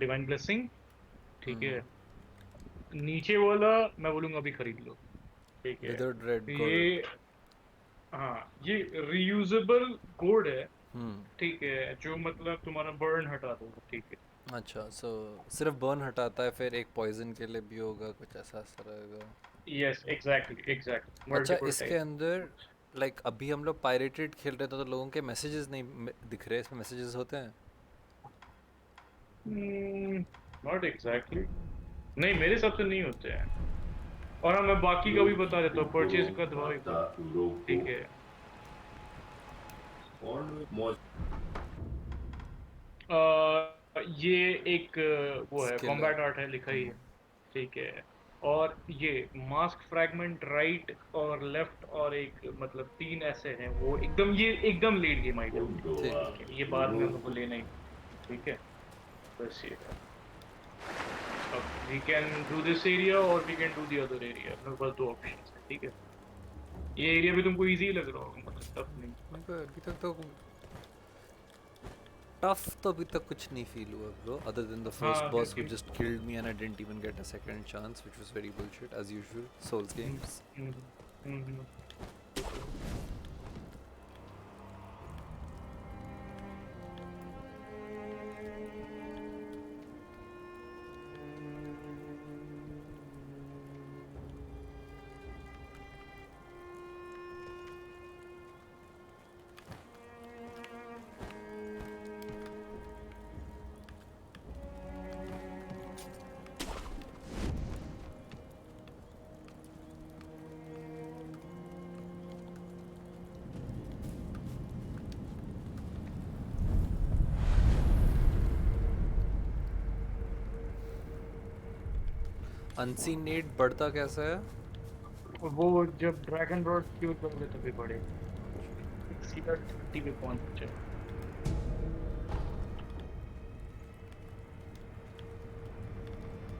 Divine blessing, ठीक है। हम्म। नीचे वाला मैं बोलूंगा अभी खरीद लो, ठीक है। Withered red gold. ये, हाँ, ये रीयूजेबल कोड है, हम्म। ठीक है, जो मतलब तुम्हारा बर्न हटा दो, ठीक है। अच्छा, सो सिर्फ बर्न हटाता है, फिर एक पॉइजन के लिए भी होगा, कुछ ऐसा ऐसा रहेगा। यस, एग्जैक्टली एग्जैक्टली, अच्छा, मल्टीपल इसके टाइप। अंदर लाइक अभी हम लोग पायरेटेड खेल रहे थे तो लोगों के मैसेजेस नहीं दिख रहे, इसमें मैसेजेस होते हैं? नॉट एग्जैक्टली, नहीं मेरे हिसाब से नहीं होते हैं। और हाँ, मैं बाकी का भी Lo बता देता हूँ, परचेज piccolo का दबाव एक बार, fatta ठीक Europa है। con mo- ये एक वो है, स्किल है। कॉम्बैट आर्ट है, लिखा ही है, ठीक है। और ये मास्क फ्रैगमेंट राइट और लेफ्ट, और एक मतलब तीन ऐसे हैं, वो एकदम, ये एकदम लेट गेम आइटम है, fondo ठीक। ठीक है, ये बाद में हम लोग को Europa लेना ही, ठीक है। बस ये है। अब we can do this area और we can do the other area, अपने पास दो ऑप्शन है, ठीक है। ये एरिया भी तुमको इजी लग रहा होगा, मतलब टफ नहीं। मेरे को अभी तक तो टफ तो अभी तक कुछ नहीं फील हुआ bro, other than the first हाँ, बॉस हु क्योंकि just killed me and I didn't even get a second chance which was very bullshit as usual souls hmm, games. हम्म, हम्म, वो तो है। अनसीन नीड बढ़ता कैसा है? और वो जब ड्रैगन रोड क्योर करोगे तभी बढ़ेगा, सीधा 30 पे पहुंच जाए।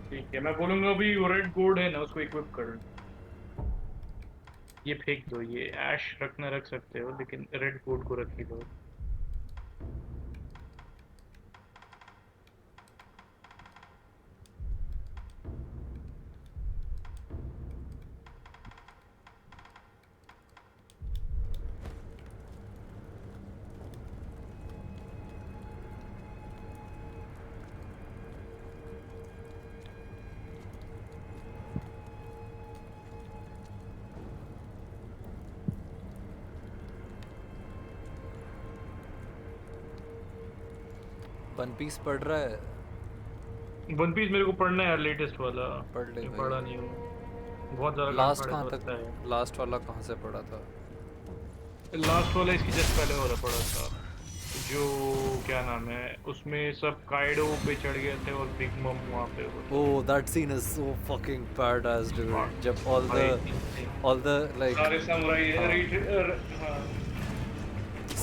ठीक है, मैं बोलूंगा अभी वो रेड गोल्ड है ना, उसको इक्विप कर लो। ये फेंक दो, ये ऐश रखना रख सकते हो, लेकिन रेड गोल्ड को रख ही दो। वन पीस पढ़ रहा है? वन पीस मेरे को पढ़ना है यार, लेटेस्ट वाला। पढ़ ले ये भाई। पढ़ा नहीं हूँ, बहुत ज्यादा काम लास्ट पड़ा है कहाँ तो तक, लगता है। लास्ट वाला कहाँ से पढ़ा था? लास्ट वाला इसकी जस्ट पहले वाला पड़ा था, जो क्या नाम है, उसमें सब काइडो पे चढ़ गए थे और बिग मम वहां पे वो था। Oh, that scene is so fucking badass, dude. जब भाई insane। all the like सारे समुराई हाँ हाँ,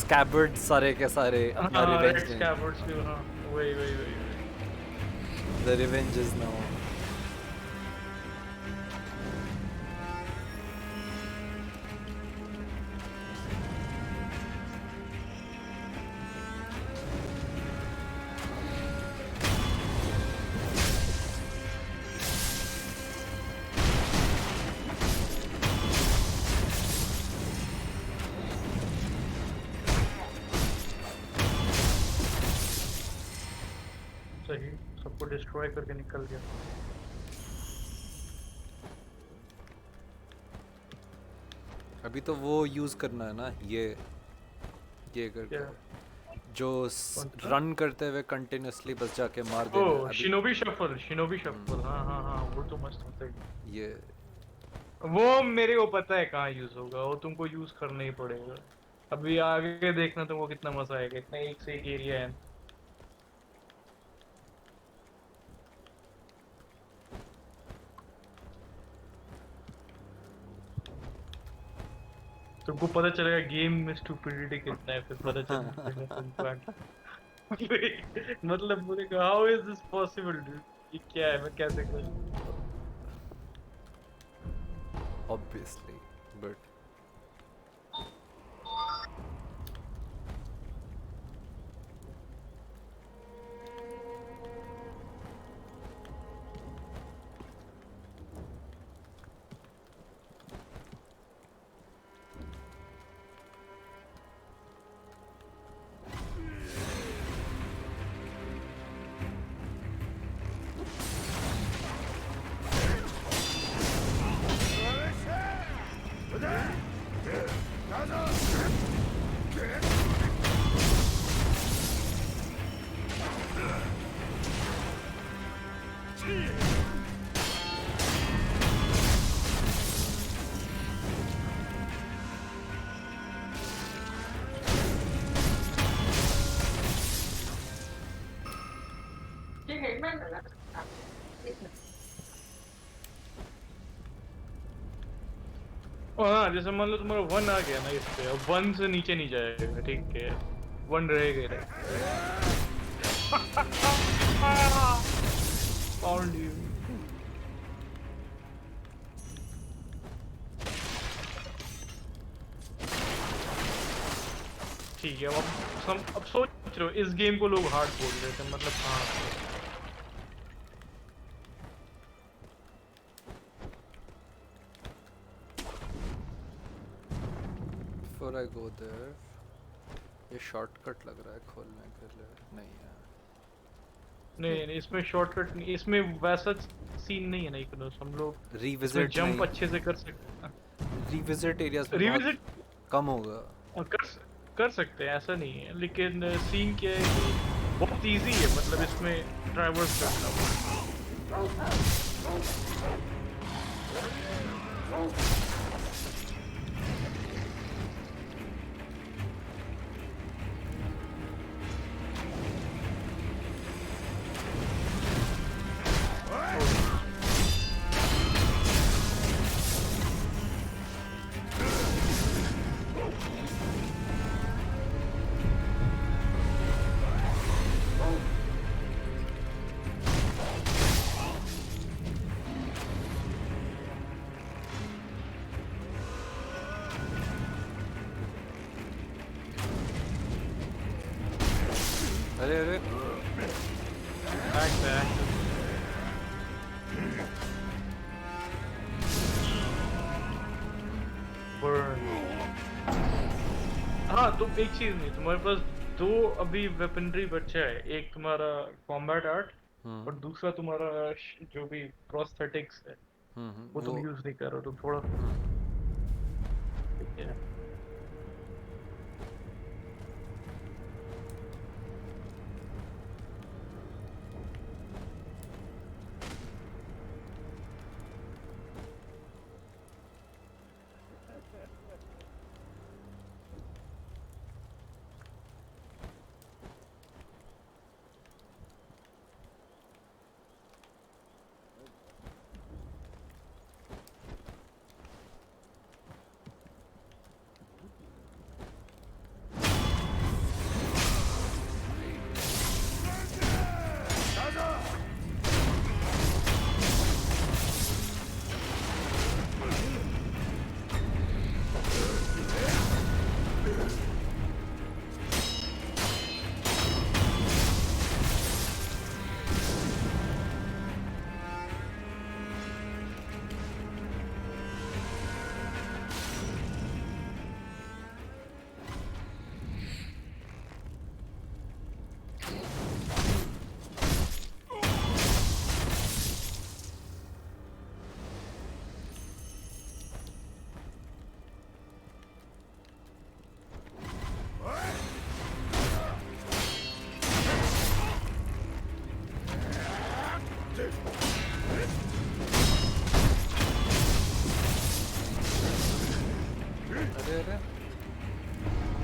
scabbard सारे के सारे अपना हाँ, रेड revenge में, स्कैबर्ड्स भी, हाँ, वही वही वही वही। the revenge is now। सही, सबको डिस्ट्रॉय करके निकल गया। अभी तो वो यूज करना है ना, ये क्या? करके जो कौन सा? रन करते हुए कंटिन्यूअसली बस जाके मार देना है ओ, अभी। शिनोबी शफल, शिनोबी शफल, हाँ हाँ हाँ, वो तो मस्त होता है। ये वो मेरे को पता है कहाँ यूज होगा, वो तुमको यूज करना ही पड़ेगा। अभी आगे देखना तुमको कितना मजा आएगा, इतना एक से एक एरिया है। तुमको पता चलेगा गेम में स्टूपिडिटी कितना है, फिर पता चलेगा तुमको आगे। मतलब बोलेगा how is this possible dude, ये क्या है, मैं कैसे कर सकता हूँ। obviously but और हाँ, जैसे मान लो तुम्हारा 1 आ गया ना इस पे, अब 1 से नीचे नहीं जाएगा, ठीक है? 1 रहेगा ही रहेगा। Found you. ठीक है, अब सोच रहे हो इस गेम को लोग हार्ड बोल रहे थे, मतलब हाँ। Before I go there, ये शॉर्टकट लग रहा है खोलने के लिए, नहीं है। नहीं नहीं, इसमें शॉर्टकट नहीं, इसमें वैसा सीन नहीं है ना इकोनॉस, हम लोग इसमें रिविजिट जंप नहीं, अच्छे से कर सकते हैं। रिविजिट एरियाज में बहुत रिविजिट कम होगा। कर कर सकते हैं, ऐसा नहीं है, लेकिन सीन क्या है कि बहुत इजी है, मतलब इसमें ट्रैवर्स करना। अरे अरे हाँ, तो एक चीज नहीं, तुम्हारे पास दो अभी वेपनरी बचा है, एक तुम्हारा कॉम्बैट आर्ट और दूसरा तुम्हारा जो भी प्रोस्थेटिक्स है, वो वो तुम यूज नहीं कर रहे हो, तो थोड़ा ठीक है।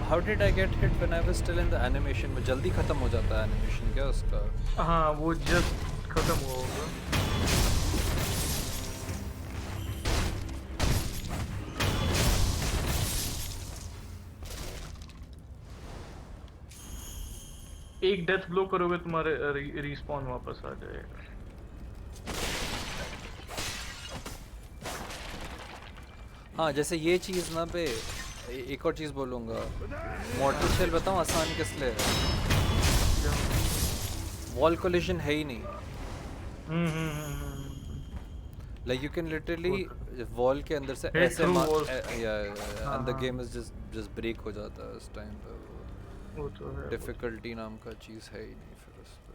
How did I get hit when I was still in the animation? में जल्दी खत्म हो जाता है एनिमेशन क्या उसका? हाँ, वो जस्ट खत्म हुआ होगा। एक डेथ ब्लो करोगे तुम्हारे रिस्पॉन वापस आ जाएगा। हाँ जैसे ये चीज़ ना पे एक और चीज़ बोलूँगा, मॉर्टल शेल बताऊँ आसान किस लिए है? वॉल कोलिजन है ही नहीं। Like you can literally wall के अंदर से हेड ऐसे थ्रू वॉल्स। हाँ and the हाँ, game is just break हो जाता है उस टाइम पे। वो तो है। डिफ़िकल्टी नाम का चीज़ है ही नहीं फिर उस पे।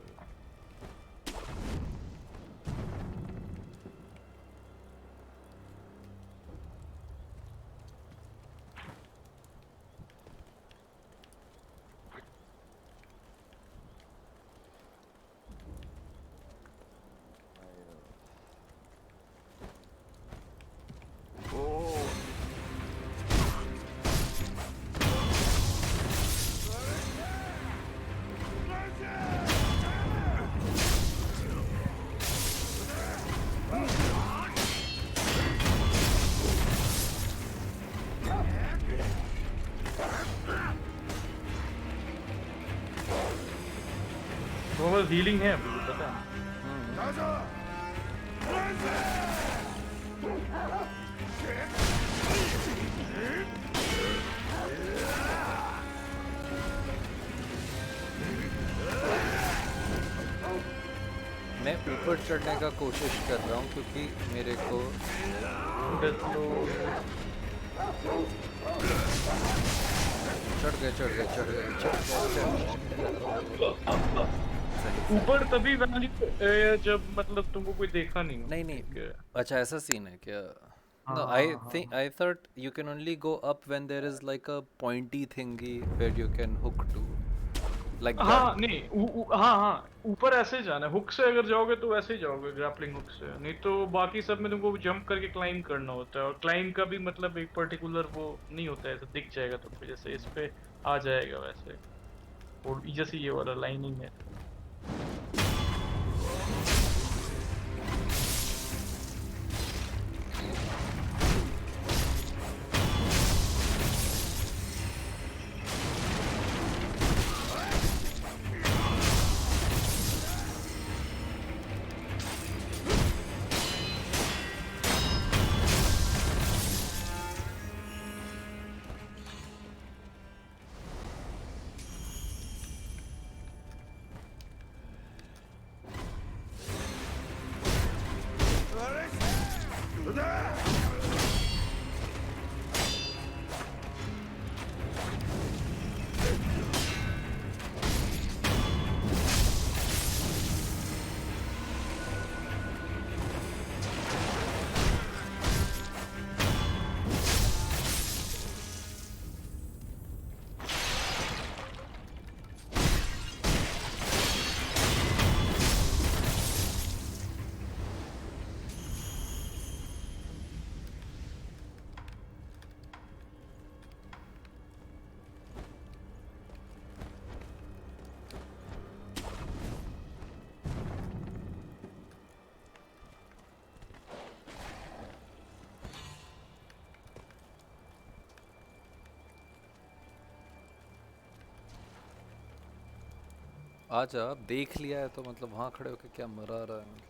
पास हीलिंग है अभी पता है। मैं ऊपर चढ़ने का कोशिश कर रहा हूँ क्योंकि मेरे को चढ़ गए। ऊपर तभी वैल्यू जब मतलब तुमको कोई देखा नहीं हो। नहीं नहीं, ठीक है। अच्छा ऐसा सीन है क्या? हाँ No, हाँ हाँ I thought you can only go up when there is like a pointy thingy where you can hook to, like that. हाँ नहीं हाँ हाँ ऊपर ऐसे जाना है, हुक से अगर जाओगे तो वैसे ही जाओगे ग्रैपलिंग हुक से, नहीं तो बाकी सब में तुमको जंप करके क्लाइंब करना होता है, और क्लाइंब का भी मतलब एक पर्टिकुलर वो नहीं होता है, ऐसा दिख जाएगा तुमको जैसे इस पे आ जाएगा वैसे, और जैसे ये वाला लाइनिंग है। आजा, अब देख लिया है तो मतलब वहाँ खड़े होके क्या मरा रहा है मतलब।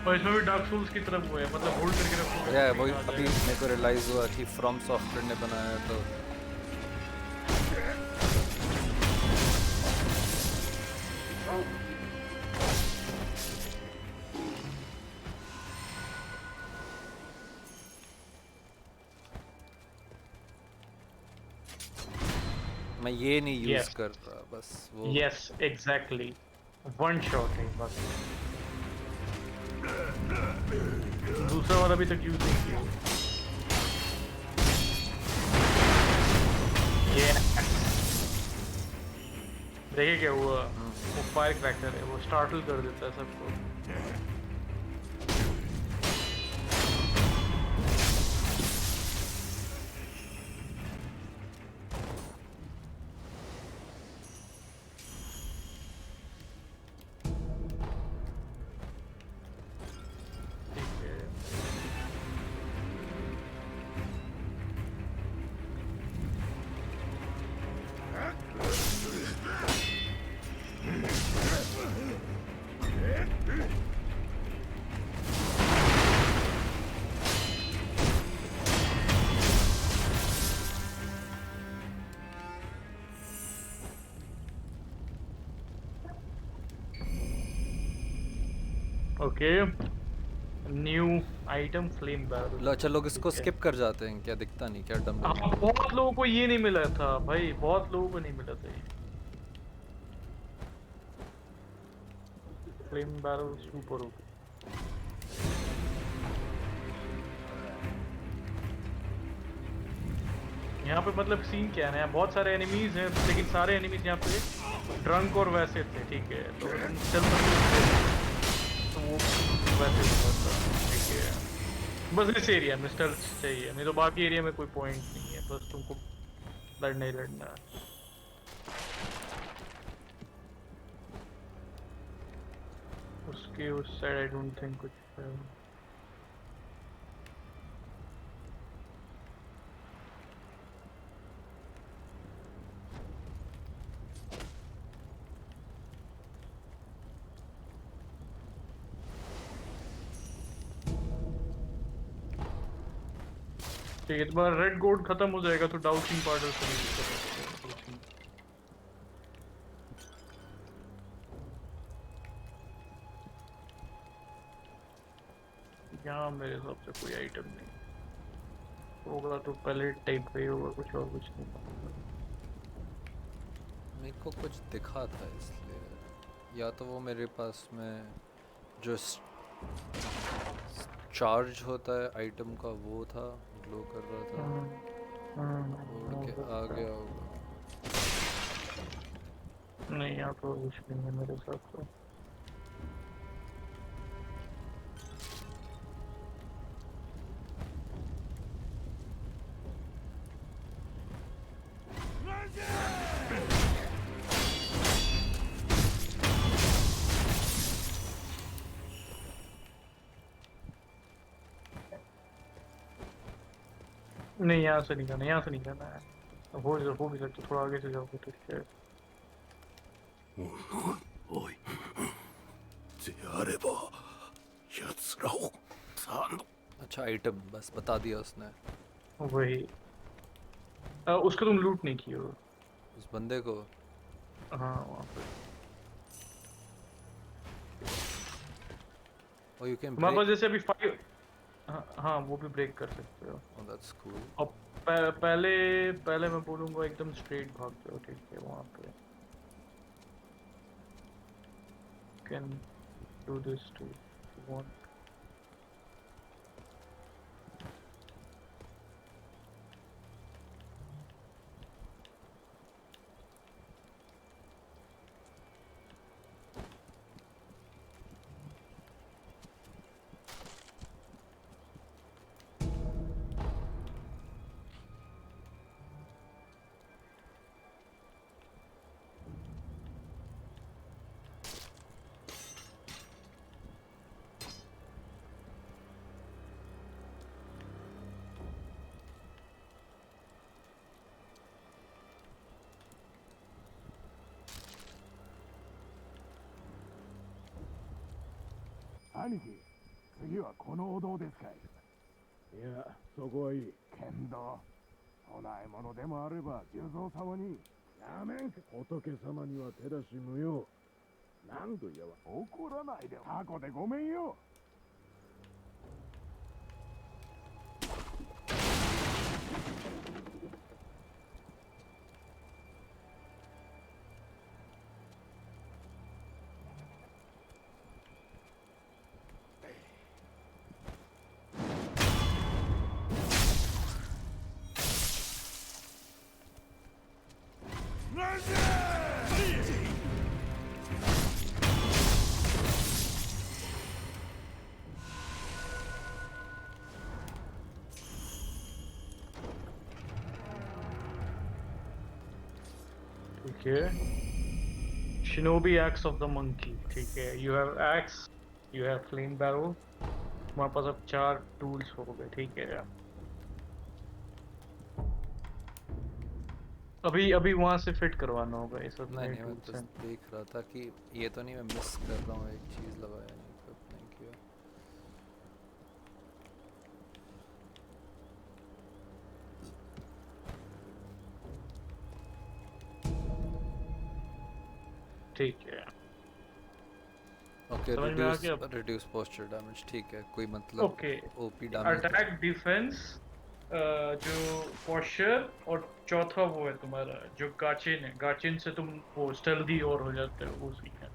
और इसमें भी डार्क सोल्स की तरफ हुआ है, मतलब होल्ड करके रखोगे या तो वही आ अभी जाएगा। मेरे को रियलाइज हुआ कि फ्रॉम सॉफ्टवेयर ने बनाया है तो मैं ये नहीं यूज यस कर रहा बस वो। यस एग्जैक्टली, वन शॉट है बस, दूसरा वाला अभी तक यूज नहीं किया। ये देखिए क्या हुआ, वो फायर क्रैकर है, वो स्टार्टल कर देता है सबको। ठीक है। Okay, new item flame barrel. लो अच्छा, लोग इसको ठीक है। स्किप कर जाते हैं क्या? दिखता नहीं क्या डम डम? हाँ बहुत लोगों को ये नहीं मिला था भाई, बहुत लोगों को नहीं मिला था ये फ्लेम बैरल सुपर हो। यहाँ पे मतलब सीन क्या है ना, यहाँ बहुत सारे एनिमीज हैं, लेकिन सारे एनिमीज यहाँ पे ड्रंक और वैसे थे, ठीक है। तो अगर तुम stealth में तो वो वैसे होता था, ठीक है। बस इस एरिया में स्टेल्थ चाहिए, नहीं तो बाकी एरिया में कोई पॉइंट नहीं है, बस तुमको लड़ना ही लड़ना है। उसके उस साइड आई डोंट थिंक कुछ है। ठीक है, तुम्हारा रेड गोल्ड खत्म हो जाएगा तो डाउचिंग पाउडर से यूज कर सकते हो। यहाँ मेरे हिसाब से कोई आइटम नहीं होगा, तो पहले टाइप का ही होगा, कुछ और कुछ नहीं। मेरे को कुछ दिखा था इसलिए, या तो वो मेरे पास में जो चार्ज होता है आइटम का वो था, ग्लो कर रहा था, उड़ हो के आ सकता गया है। होगा। नहीं, यहाँ तो कुछ नहीं है मेरे हिसाब से। नहीं, यहाँ से नहीं जाना, यहाँ से नहीं जाना है। हो भी सकता, थोड़ा आगे से जाओगे तो शायद। おいであれば奴らを頼む अच्छा आइटम बस बता दिया उसने। वही उसको तुम लूट नहीं किए हो। उस बंदे को हाँ, वहाँ पे ओ यू कैन तुम्हारे ब्रेक। पास जैसे अभी 5। हाँ हाँ, वो भी ब्रेक कर सकते हो। Oh that's cool. और पहले पहले मैं बोलूँगा एकदम स्ट्रेट भाग जाओ, ठीक है। वहाँ पे कैन डू दिस टू वांट।兄貴次はこのお堂ですかいいやそこはいいけんど供え物でもあれば重蔵様にやめん仏様には手出し無用何度やわ怒らないで過去でごめんよ ठीक है। Shinobi x of the monkey, ठीक है। You have x, you have flame बैरो। तुम्हारे पास अब 4 टूल्स हो गए, ठीक है। अभी अभी वहां से फिट करवाना होगा ये सब नहीं नए नहीं, मैं टूल्स बस हैं। देख रहा था कि ये तो नहीं मैं मिस कर रहा हूँ, एक चीज़ लगाया नहीं, equip नहीं किया। ठीक है, ओके समझ में आ गया। रिड्यूस पोस्चर डैमेज, ठीक है, कोई मतलब okay, OP damage. Attack defence, जो पोस्चर, और चौथा वो है तुम्हारा जो गाचिन है। गाचिन से तुम वो स्टेल्दी और हो जाते हो, वो सीन है।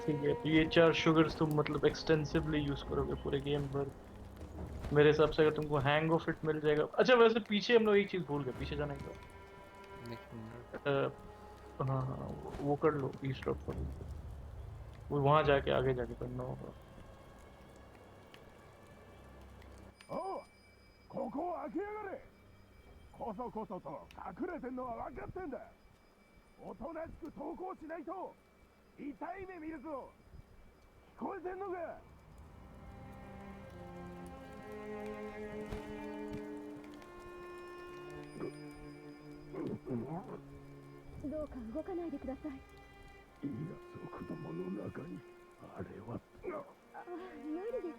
ठीक है, तो ये 4 शुगर्स तुम मतलब एक्सटेंसिवली यूज करोगे पूरे गेम भर। मेरे हिसाब से अगर तुमको हैंग ऑफ इट मिल जाएगा। अच्छा वैसे पीछे हम लोग एक चीज भूल गए, पीछे जाने का। एक मिनट। हाँ हाँ, वो कर लो, ईस्ट ऑफ कर लो। वो वहां जाके आगे जाके करना होगा। おう、ここを開けやがれ。こそこそと隠れてんのは分かってんだ。おとなしく投降しないと痛い目見るぞ。聞こえてんのか。どうか動かないでください。いや、族どもの中にあれは。あ、無理です。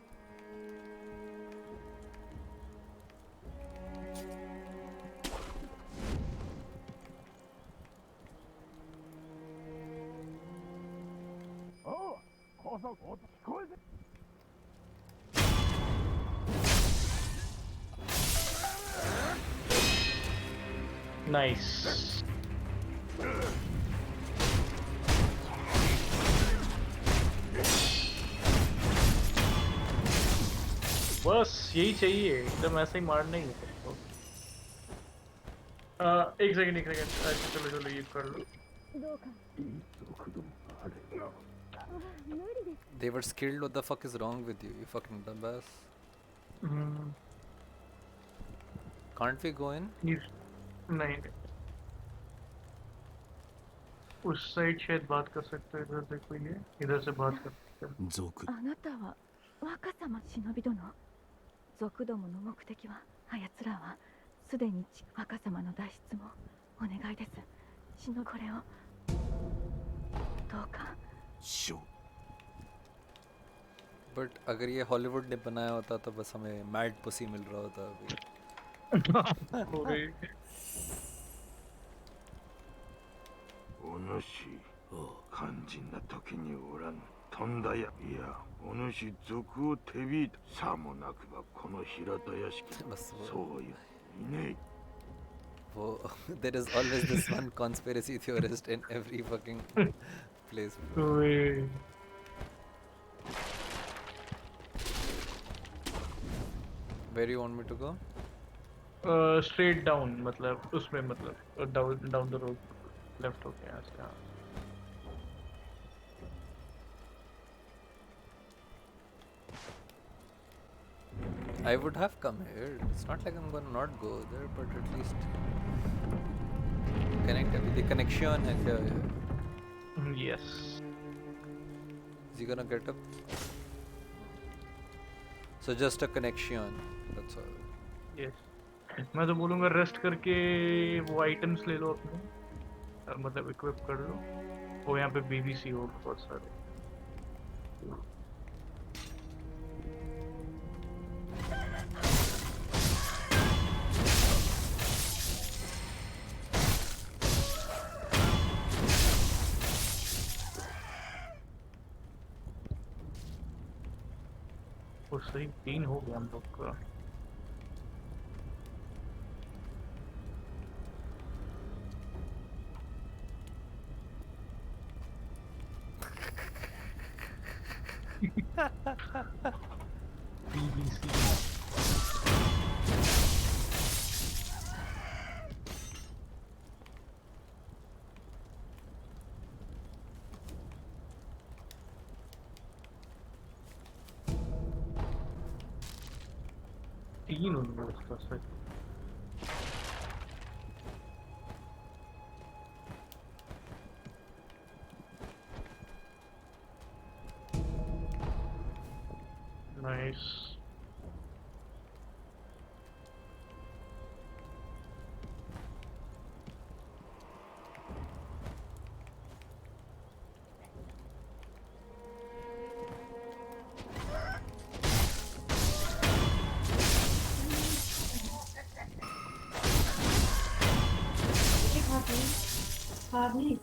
おう、こそこ聞こえて。नाइस। बस यही चाहिए, एकदम ऐसे ही मारना ही है सबको। एक सेकंड एक सेकंड, अच्छा चलो चलो ये कर लो। どうか。いい族どもあれが。あ、無理です。 They were skilled. What the fuck is wrong with you? You fucking dumbass. Hmm, Can't we go in? नहीं नहीं, उस साइड शायद बात कर सकते हो, इधर देखो ये इधर से बात कर सकते हो। 族あなたは若様忍び殿。族どもの目的は、あやつらはすでに若様の脱出もお願いです。忍これをどうか。ショ But अगर ये हॉलीवुड ने बनाया होता तो बस हमें मैड पुसी मिल रहा होता अभी। पूरे お主、肝心な時におらぬ。飛んだや。いや、お主賊を手引いた。さもなくばこの平田屋敷。 बस वो, そういういね वो there is always this one conspiracy theorist in every fucking place. पूरे Where do you want me to go? Straight down, मतलब उसमें, मतलब down down the road left हो गया ऐसे। हाँ I would have come here. It's not like I'm gonna not go there, but at least connect. अभी the connection है क्या? Yes. Is he gonna get up? So just a connection. That's all. Yes, मैं तो बोलूँगा rest करके वो items ले लो अपने, मतलब इक्विप कर लो। वो यहाँ पे BBC हो बहुत सारे। वो सही 3 हो गया हम लोग का। BBC तीन होंगे उसका सच। नाइस। भाभी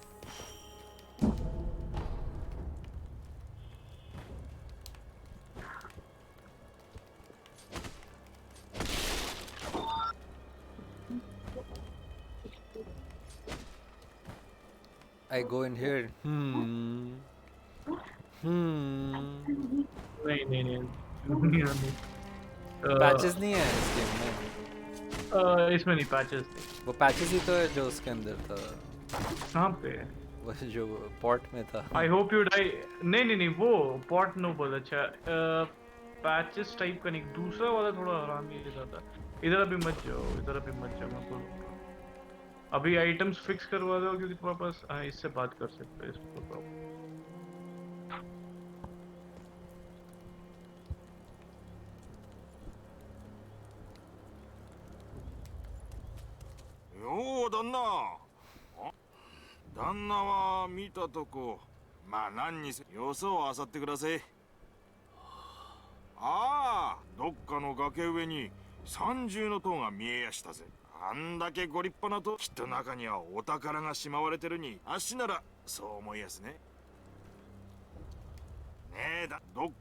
I go in here. Hmm. नहीं नहीं नहीं, नहीं, नहीं। पैचेस नहीं है इस गेम में। इसमें नहीं पैचेस थे। वो पैचेस ही तो है जो उसके अंदर था, कहाँ पे? वो जो पोर्ट में था। I hope you die. नहीं नहीं नहीं, वो पॉट नो बहुत अच्छा। पैचेस टाइप का नहीं, दूसरा वाला थोड़ा हरामी जैसा था। इधर अभी मत जाओ, इधर अभी मत जाओ, मैं बोलूँगा अभी आइटम्स फिक्स करवा दो, क्योंकि तुम्हारे पास इससे बात कर सकते हो इसको तो।よう旦那旦那は見たとこまあ何にせよそを漁ってください。ああどっかの崖上に三重の塔が見えやしたぜ。あんだけご立派な塔、きっと中にはお宝がしまわれてるにあっしならそう思いやすね。ねえだどっか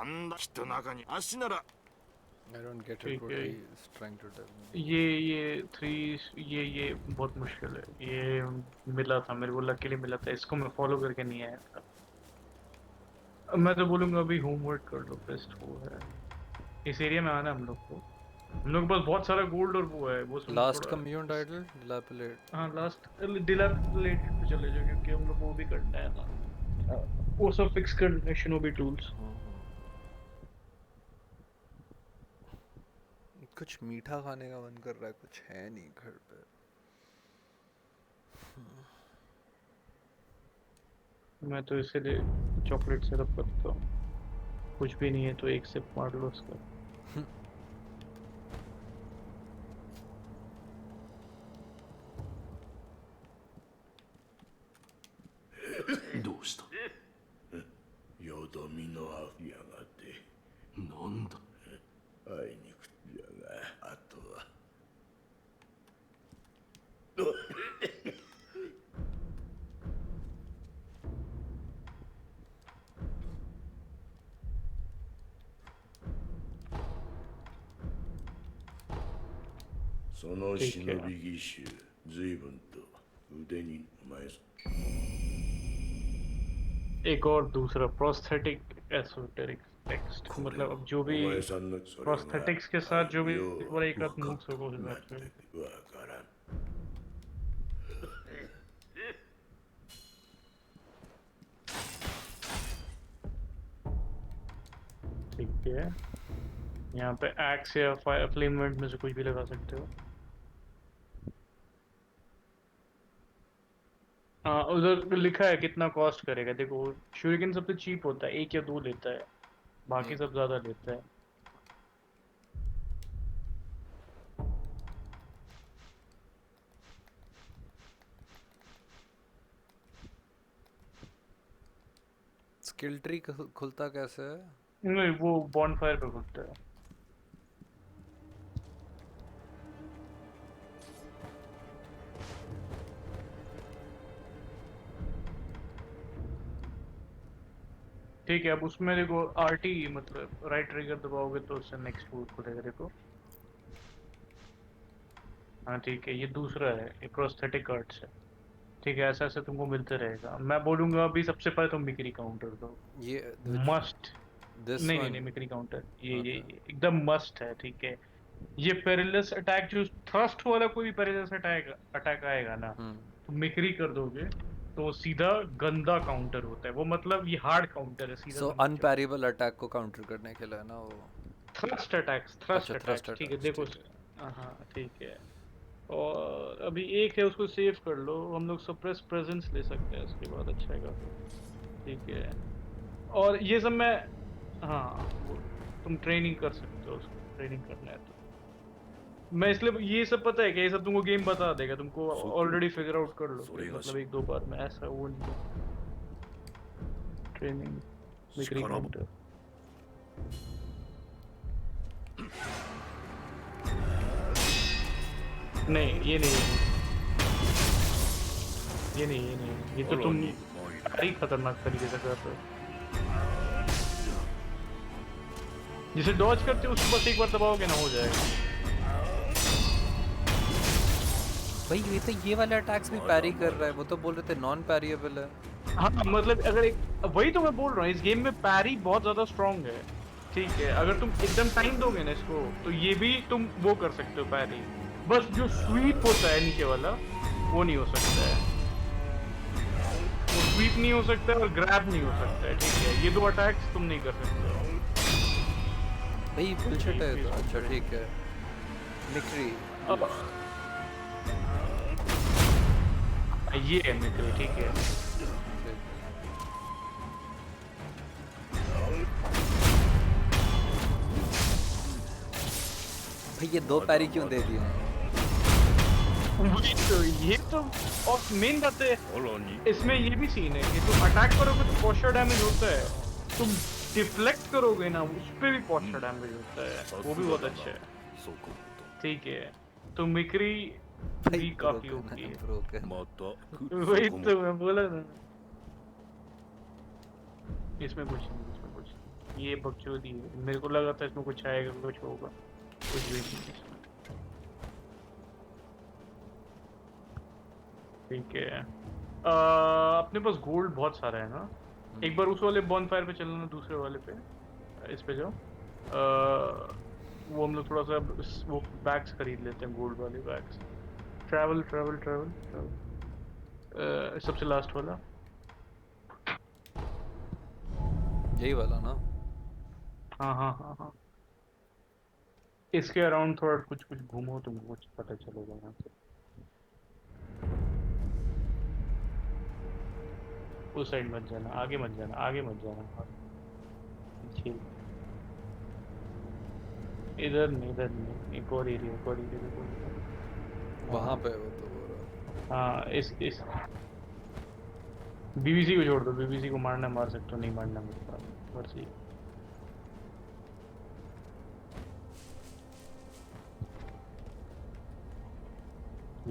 あんだきっと中にあっしなら I don't get it what he is trying to tell me. ये थ्री ये बहुत मुश्किल है। ये मिला था मेरे को, लकीली मिला था, इसको मैं फॉलो करके नहीं आया था। मैं तो बोलूँगा अभी होमवर्क कर लो, बेस्ट वो है। इस एरिया में आना हम लोग को, हम लोग के पास बहुत सारा गोल्ड और वो है। वो सब लास्ट थोड़ा- कम्यून टाइटल डिलैपिलेट। हाँ लास्ट डिलैपिलेट पे चले जाओ, क्योंकि हम लोग वो भी करना है ना, वो सब फिक्स करना है शिनोबी टूल्स। कुछ मीठा खाने का मन कर रहा है, कुछ है नहीं घर पे। मैं तो इसीलिए चॉकलेट सिरप करता हूँ, कुछ भी नहीं है तो एक सिप मार लो उसका।どうしたよどみのあやがてなんだあいにくじゃがあとはその忍び義手随分と腕にうまいぞ एक और दूसरा प्रोस्थेटिक एसोटेरिक टेक्स्ट, मतलब अब जो भी お前さんのそれが प्रोस्थेटिक्स के साथ जो भी よう वाला एक आध 分か मूव्स होगा उस な हिसाब っ से। てわからん ठीक है, यहाँ पे एक्स या फायर फ्लेमवेंट में से कुछ भी लगा सकते हो। हाँ उधर लिखा है कितना कॉस्ट करेगा, देखो शूरिकेन सबसे चीप होता है, 1 या 2 लेता है, बाकी सब ज्यादा लेता है। स्किल ट्री खुलता कैसे है? नहीं वो बॉनफायर पे खुलता है। ठीक है, अब उसमें देखो आरटी मतलब राइट ट्रिगर दबाओगे तो उससे नेक्स्ट वो खुलेगा, देखो। हाँ ठीक है, ये दूसरा है, ये प्रोस्थेटिक आर्ट्स है। ठीक है, ऐसा ऐसा तुमको मिलते रहेगा। मैं बोलूंगा अभी सबसे पहले तुम मिक्री काउंटर दो, ये मस्ट। दिस नहीं नहीं वन नहीं, मिक्री काउंटर ये एकदम मस्ट है। ठीक है, ये पेरिलस अटैक जो थ्रस्ट वाला कोई भी पेरिलस अटैक आएगा ना, तो मिक्री कर दोगे तो सीधा गंदा काउंटर होता है वो, मतलब ये हार्ड काउंटर है सीधा। सो अनपैरेबल अटैक को काउंटर करने के लिए ना वो थ्रस्ट अटैक्स, थ्रस्ट अटैक्स। ठीक है, देखो हाँ ठीक है। और अभी एक है, उसको सेव कर लो, हम लोग सप्रेस प्रेजेंस ले सकते हैं उसके बाद, अच्छा है काफी। ठीक है, और ये सब मैं हाँ तुम ट्रेनिंग कर सकते हो, उसको ट्रेनिंग करना है तो मैं इसलिए ये सब पता है कि ये सब तुमको गेम बता देगा, तुमको ऑलरेडी फिगर आउट कर लो, मतलब 1-2 बार में, ऐसा वो नहीं है। ट्रेनिंग मिक्री काउंटर नहीं, ये नहीं ये नहीं ये नहीं, ये तो तुम ही खतरनाक तरीके से कर रहे हो। जिसे डॉज करते हो उसको बस एक बार दबाओगे ना, हो जाएगा। भाई ये तो ये वाले अटैक्स भी पैरी कर रहा है, वो तो बोल रहे थे नॉन पैरिएबल है। हाँ मतलब अगर एक वही तो मैं बोल रहा हूँ, इस गेम में पैरी बहुत ज्यादा स्ट्रांग है। ठीक है, अगर तुम एकदम टाइम दोगे ना इसको तो ये भी तुम वो कर सकते हो पैरी। बस जो स्वीप होता है नीचे वाला वो नहीं हो सकता है, वो स्वीप नहीं हो सकता है और ग्रैब नहीं हो सकता है, ठीक है। ये दो अटैक्स तुम नहीं कर सकते हो। भाई बुलशिट है तो। अच्छा ठीक है। मिक्री अब ये है मित्र, ठीक है। भाई ये दो पैरी क्यों दे दिए? वही तो, ये तो। और मेन बात है इसमें ये भी सीन है कि तुम अटैक करोगे तो पोस्चर डैमेज होता है, तुम डिफ्लेक्ट करोगे ना उस पे भी पोस्चर डैमेज होता है, वो भी बहुत अच्छा है, ठीक है। तो मिक्री भी काफी होती है, वही तो मैं बोला ना। इसमें कुछ नहीं, इसमें कुछ नहीं, ये बकचोदी है। मेरे को लगा था इसमें कुछ आएगा, कुछ होगा, कुछ भी नहीं इसमें। ठीक है। अपने पास गोल्ड बहुत सारा है ना। एक बार उस वाले बॉनफायर पे चलना ना, दूसरे वाले पे, इस पे जाओ। वो हम लोग थोड़ा सा वो बैग्स खरीद लेते हैं, गोल्ड वाले bags. Travel travel travel travel, सबसे लास्ट वाला यही वाला ना? हाँ हाँ हाँ हाँ। इसके अराउंड थोड़ा कुछ कुछ घूमो, तुमको कुछ पता चलेगा यहाँ से। उस साइड मत जाना, आगे मत जाना, आगे मत जाना, पीछे। इधर नहीं, इधर नहीं, एक और एरिया, एक और एरिया, एक और एरिया। वहाँ पे वो तो बोल रहा। हाँ, इस बीबीसी को छोड़ दो, बीबीसी को मारना मार सकते हो, नहीं मारना मेरे पास मर्जी।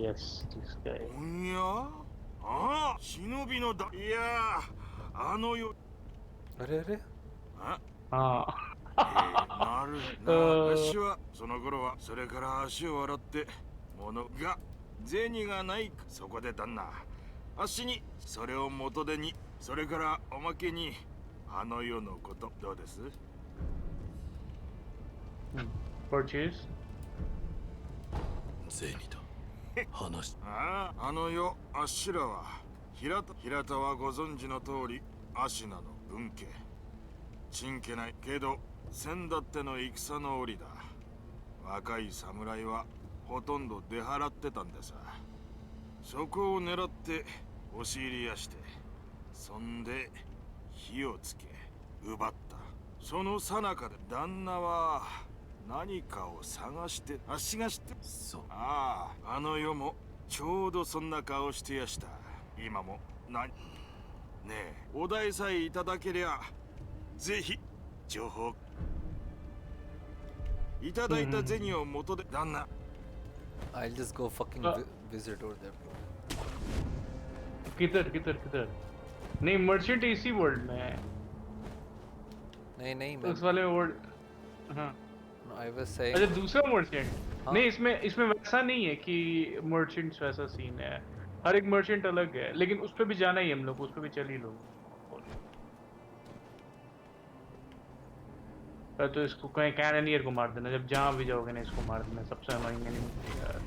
Yes, this guy. いやああ忍びのだいやあのよ अरे अरे あ हाँ なるな足はその頃はそれから足を洗って物が銭がないそこで旦那足にそれを元手にそれからおまけにあの世のことどうです purchase. 銭だ話あああの世あっしらは平田はご存知の通り芦名の分家ちんけないけど先だっての戦の折だ若い侍はほとんど出払ってたんでさそこを狙って押し入りやしてそんで火をつけ奪ったその最中で旦那は何かを探して足がしてそうあああの世もちょうどそんな顔してやした今もねえお題さえいただけりゃぜひ情報いただいた銭を元で旦那 I'll just go fucking visit over there bro. किधर किधर किधर? नहीं, मर्चेंट इसी वर्ल्ड में है, नहीं नहीं मैं उस वाले वर्ल्ड। हाँ I was saying अच्छा, दूसरा मर्चेंट। हाँ। नहीं, इसमें वैसा नहीं है कि मर्चेंट्स वैसा सीन है, हर एक मर्चेंट अलग है, लेकिन उस पे भी जाना ही हम लोग, उस पे भी चल ही लो। तो इसको कहीं कैननियर को मार देना, जब जहाँ भी जाओगे ना इसको मार देना, सबसे अनोइंग एनिमी यार,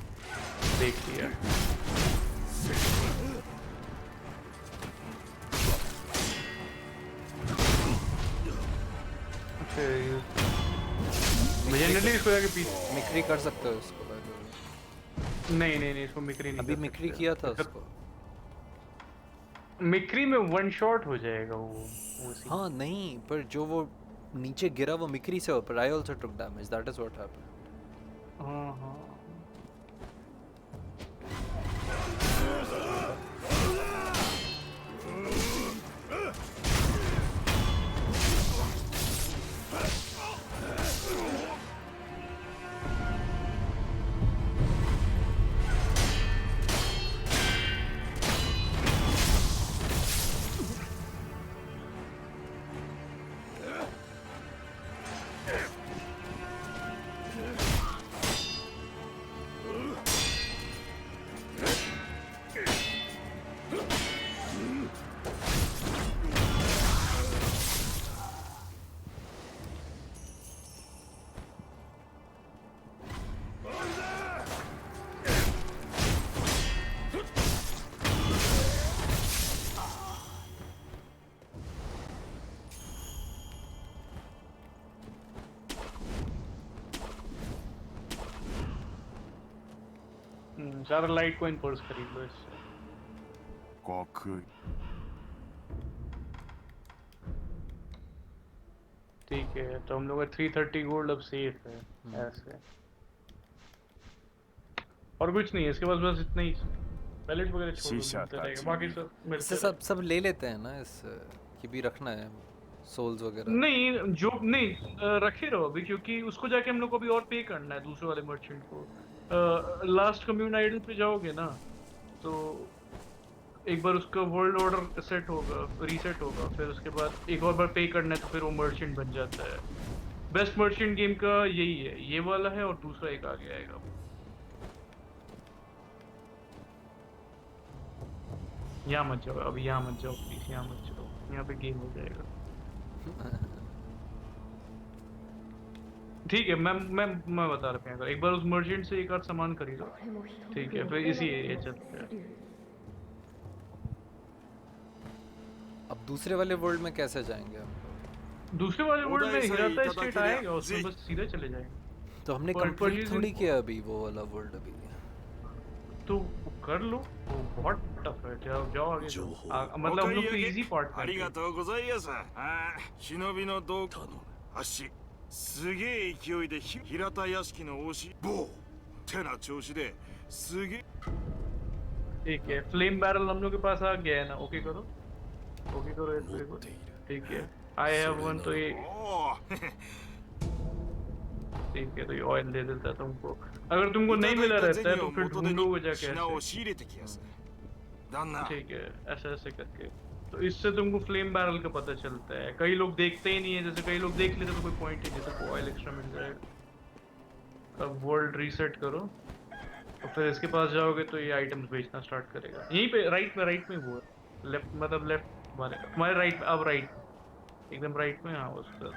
देख लिया। जनरली इसको जाके पीछे मिक्री कर सकते हो इसको by the way. नहीं नहीं नहीं, इसको मिक्री नहीं अभी कर मिक्री सकते। किया था उसको। मिक्री में वन शॉट हो जाएगा वो सीन। हाँ नहीं, पर जो वो नीचे गिरा वो मिक्री से ऊपर I also took damage, that is what happened. हाँ हाँ ज़्यादा लाइट कॉइन पर्स खरीद लो इससे। 極 ठीक है, तो हम लोग का 330 गोल्ड अब सेफ है ऐसे। और कुछ नहीं है इसके पास, बस इतना ही। पैलेट वगैरह छोड़ दो, शीशा मिलता रहेगा, था बाकी सब मिलते इससे सब ले लेते हैं ना, इस कि भी रखना है सोल्स वगैरह। नहीं जो नहीं रखे रहो अभी, क्योंकि उसको जाके हम लोग को अभी और पे करना है दूसरे वाले मर्चेंट को। लास्ट कम्यून आइडल पे जाओगे ना, तो एक बार उसका वर्ल्ड ऑर्डर सेट होगा, रीसेट होगा, फिर उसके बाद एक और बार पे करना है, तो फिर वो मर्चेंट बन जाता है। बेस्ट मर्चेंट गेम का यही है, ये वाला है, और दूसरा एक आगे आएगा। यहाँ मत जाओ अभी, यहाँ मत जाओ प्लीज, यहाँ मत जाओ, यहाँ पे गेम हो जाएगा। ठीक है, मैं बता रहा हूँ, एक बार उस मर्चेंट से एक आध सामान खरीदो, ठीक है, फिर इसी एरिया चलते हैं। अब दूसरे वाले वर्ल्ड में कैसे जाएंगे हम? दूसरे वाले वर्ल्ड में उदय से हिराता ही स्टेट तदा आएगा, उसमें जी। बस सीधे चले जाएंगे। तो हमने पर कंप्लीट purchasing- थोड़ी किया अभी वो वाला वर्ल्ड अभी। तो वो कर लो, वो बहुत टफ है, जाओ जाओ आगे जाओ। मतलब हम लोग तो इजी पार्ट あ में り थे। がとうございます。忍びの道具足すげえ勢いで平田屋敷の押しボーってな調子ですげえ ठीक है, फ्लेम बैरल हम लोग के पास आ गया है ना, ओके करो, ओके करो इसको एक बार। ठीक है, आई हैव वन, तो ये おお ठीक है, तो ये ऑयल दे देता है तुमको। अगर तुमको いた नहीं だ मिला いた रहता है 銭 तो を फिर 元手 ढूंढोगे に जाके 品を ऐसे। 仕入れてきやす旦那 ठीक है, ऐसे ऐसे करके, तो इससे तुमको फ्लेम बैरल का पता चलता है। कई लोग देखते ही नहीं है, जैसे कई लोग देख लेते तो कोई पॉइंट ही नहीं, तो ऑयल एक्स्ट्रा मिल जाएगा। अब वर्ल्ड रीसेट करो, और फिर इसके पास जाओगे तो ये आइटम्स बेचना स्टार्ट करेगा। यहीं पे राइट में वो है, लेफ्ट मतलब लेफ्ट तुम्हारे राइट, अब राइट, एकदम राइट में, हाँ उस पर।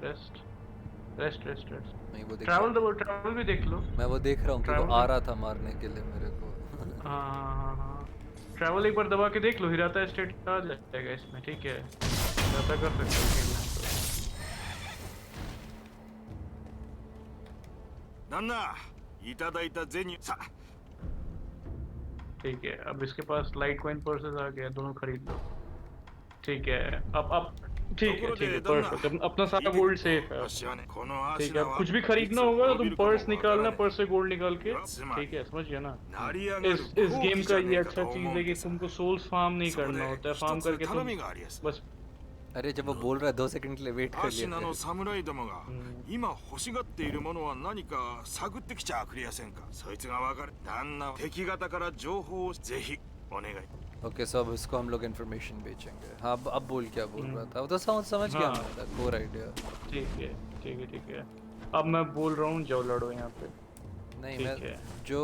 रेस्ट रेस्ट रेस्ट रेस्ट, नहीं वो देख ट्रैवल भी देख लो। मैं वो देख रहा हूँ कि वो Travel आ में- रहा था मारने के लिए मेरे को। हाँ, ट्रैवल एक बार दबा के देख लो, हिराता स्टेट आ जाएगा इसमें, ठीक है, हिराता कर सकते हो खेलना है तो। 旦那いただいた銭さ ठीक है, अब इसके पास लाइट कॉइन पर्सेस आ गया, दोनों खरीद लो। ठीक है, अब ठीक है, ठीक है, परफेक्ट, अपना सारा गोल्ड सेफ है। 足はねこの ठीक 足 है, は कुछ भी खरीदना होगा तो तुम पर्स निकालना, い पर्स से गोल्ड निकाल के, つまり ठीक है, समझ गया ना। 成り上がる इस 好 गेम 機 का じゃね ये えか अच्छा と चीज 思 है うん कि です तुमको सोल्स फार्म नहीं そこ करना で होता है, 一 फार्म つ करके 頼 तुम みがありやす बस। अरे जब वो बोल रहा है 2 सेकंड के लिए वेट कर アシナ लिया の侍どもが今欲しがっているものは何か探ってきちゃくれやせんかそいつがわかる旦那敵方から情報をぜひお願い ओके सो अब इसको हम लोग इन्फॉर्मेशन बेचेंगे। हाँ अब बोल क्या बोल रहा था, वो तो समझ गया हाँ। मैं कोर आइडिया। ठीक है, ठीक है, ठीक है, अब मैं बोल रहा हूँ जाओ लड़ो यहाँ पे। नहीं ठीक मैं है। जो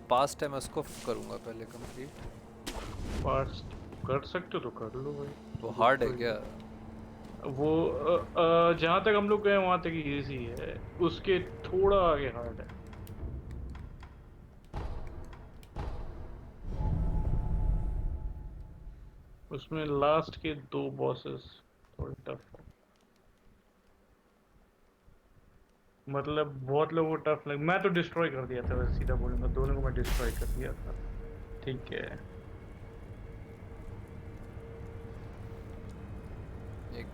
पास्ट है मैं उसको करूँगा पहले कंप्लीट। पास कर सकते हो तो कर लो भाई। वो हार्ड है क्या? वो जहाँ तक हम लोग गए वहाँ तक इजी है, उसके थोड़ा आगे हार्ड है। उसमें लास्ट के 2 बॉसेस थोड़े टफ है, मतलब बहुत लोगों को टफ लग। मैं तो डिस्ट्रॉय कर दिया था, वैसे सीधा बोलूंगा, दोनों को मैं डिस्ट्रॉय कर दिया था। ठीक है, एक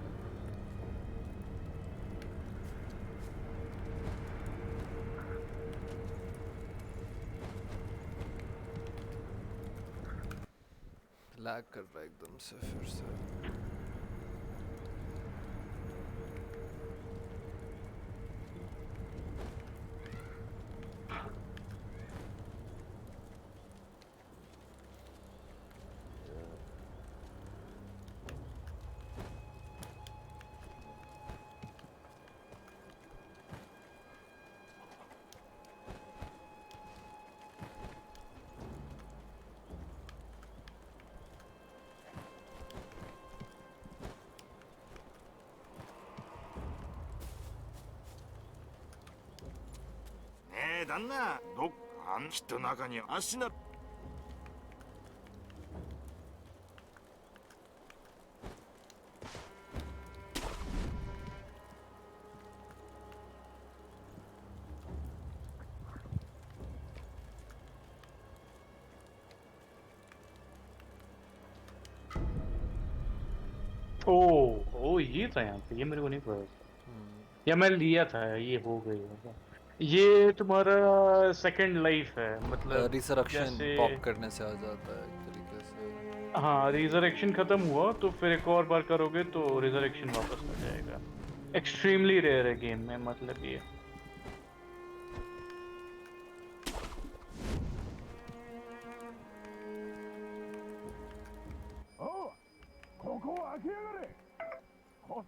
लैग कर रहा है एकदम से फिर से।旦那どっかきっと中には足な ओ ओ ये था यहाँ पे, ये मेरे को नहीं पता था। या मैं लिया था, ये हो गई होगा। ये तुम्हारा सेकंड लाइफ है मतलब। रिसरेक्शन जैसे पॉप करने से आ जाता है एक तरीके से। हाँ, रिजरेक्शन खत्म हुआ तो फिर एक और बार करोगे तो रिजरेक्शन वापस आ जाएगा। एक्सट्रीमली रेयर है गेम में, मतलब ये। おう、ここを開けやがれ。こ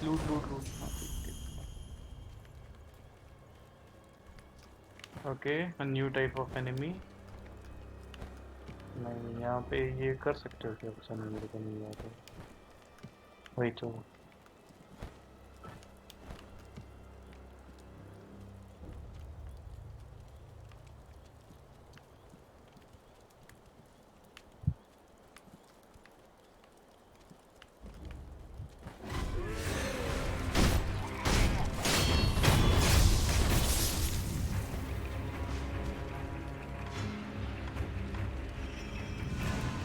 लूट लूट लूट, हाँ ठीक ठीक। Okay, a new type of enemy. नहीं, यहाँ पे ये कर सकते हो क्या? पसंद मेरे को नहीं आता। वही तो।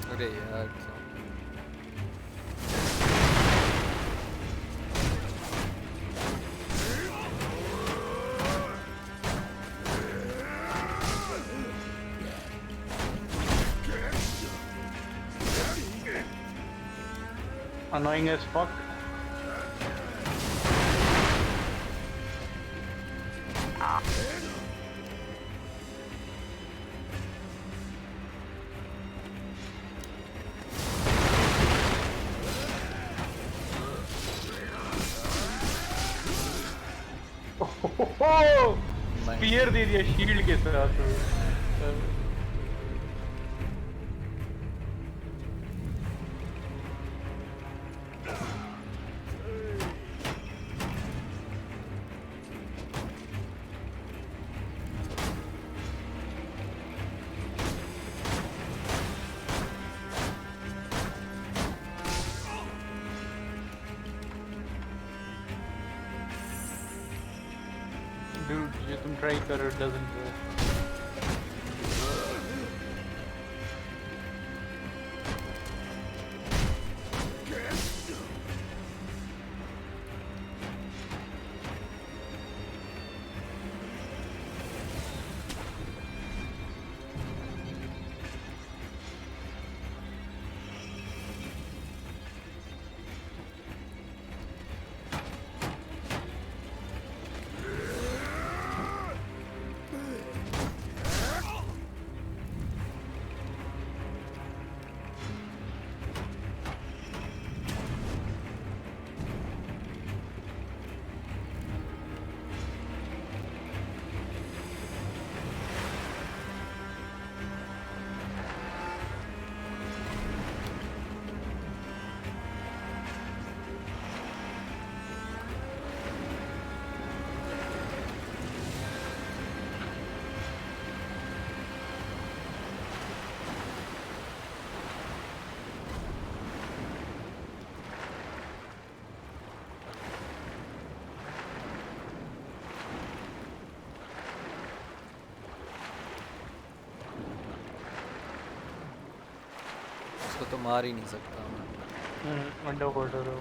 अरे यार क्यों? Annoying as fuck. स्पीयर दे दिया शील्ड के साथ। Dude, ये तुम ट्राई करो, it doesn't work. उसको तो मार ही नहीं सकता मैं। अंडर वाटर हो।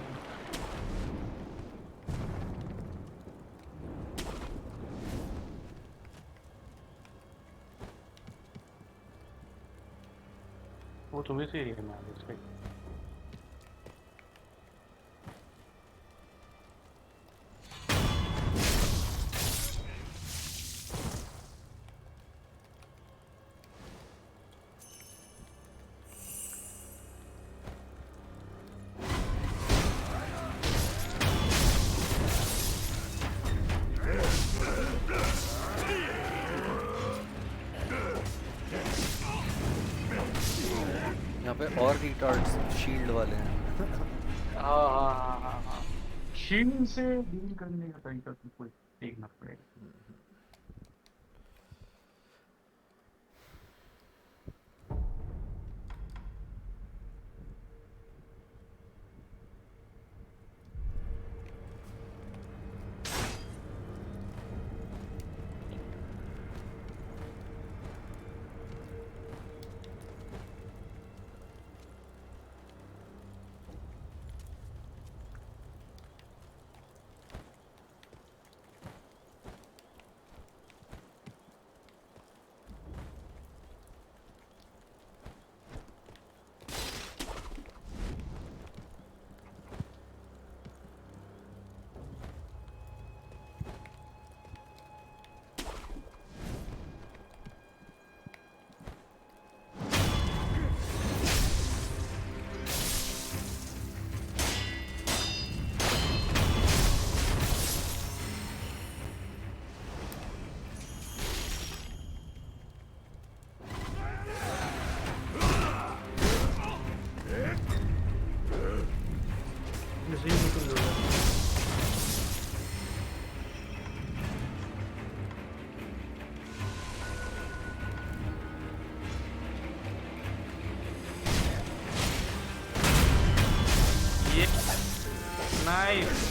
वो तुम्हें से एरिया में आ गया इसका। यहाँ पे और रिटार्ड्स शील्ड वाले हैं। हाँ हाँ हाँ हाँ हाँ। शील्ड से डील करने का तरीका तुमको देखना पड़ेगा। नाइस।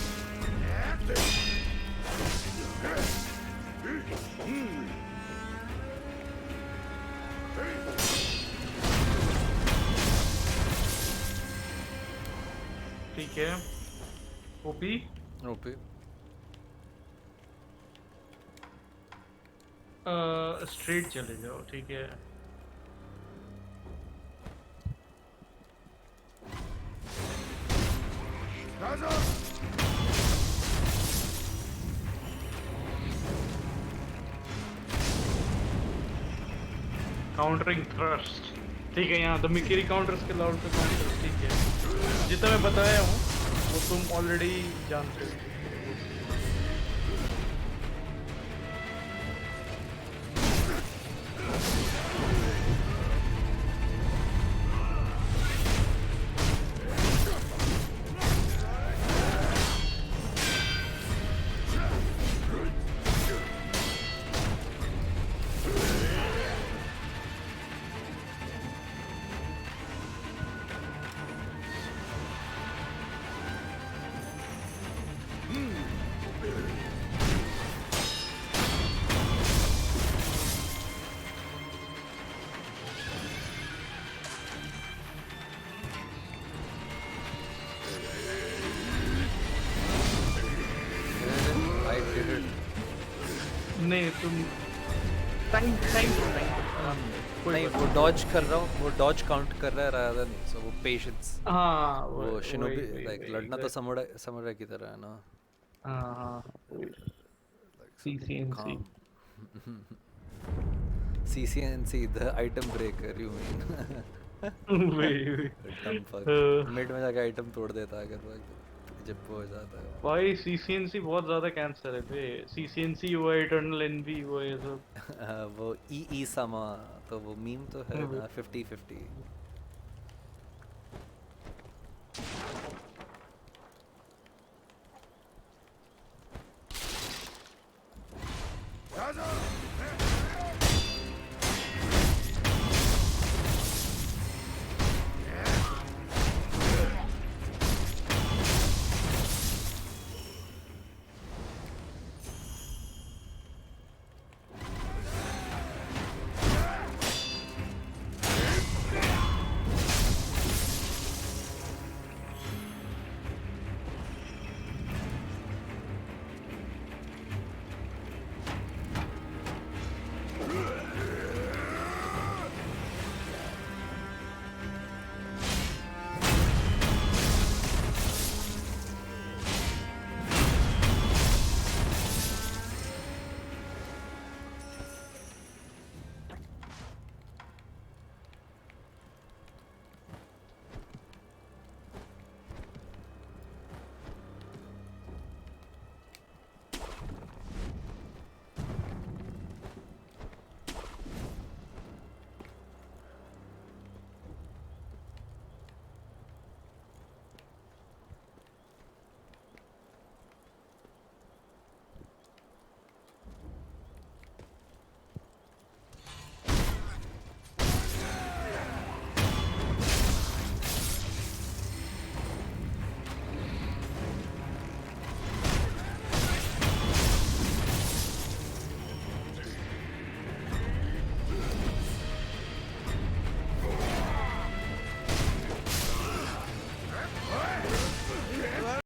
ठीक है, ओपी। ओपी। स्ट्रेट चले जाओ, ठीक है। काउंटरिंग थ्रस्ट, ठीक है। यहाँ द मिकेरी काउंटर्स के लाउड पे काउंटर, ठीक है। जितना मैं बताया हूँ वो तुम ऑलरेडी जानते हो। I did it. नहीं तुम टाइम टाइम आराम से, कोई नहीं बात वो डॉज कर रहा हूँ, वो डॉज काउंट कर रहा है rather than so वो पेशेंस। हाँ वो शिनोबी वही, लाइक लड़ना तो समुराई की तरह है ना। हाँ Like something CCNC। calm. CCNC the item breaker you mean? वही Dumb fuck. मिड में जाके आइटम तोड़ देता है अगर वो जब वो हो जाता है। भाई CCNC बहुत ज्यादा कैंसर है बे। CCNC हुआ, इटर्नल एनवी हुआ, ये सब। वो ई समा तो वो मीम तो है ना 50-50।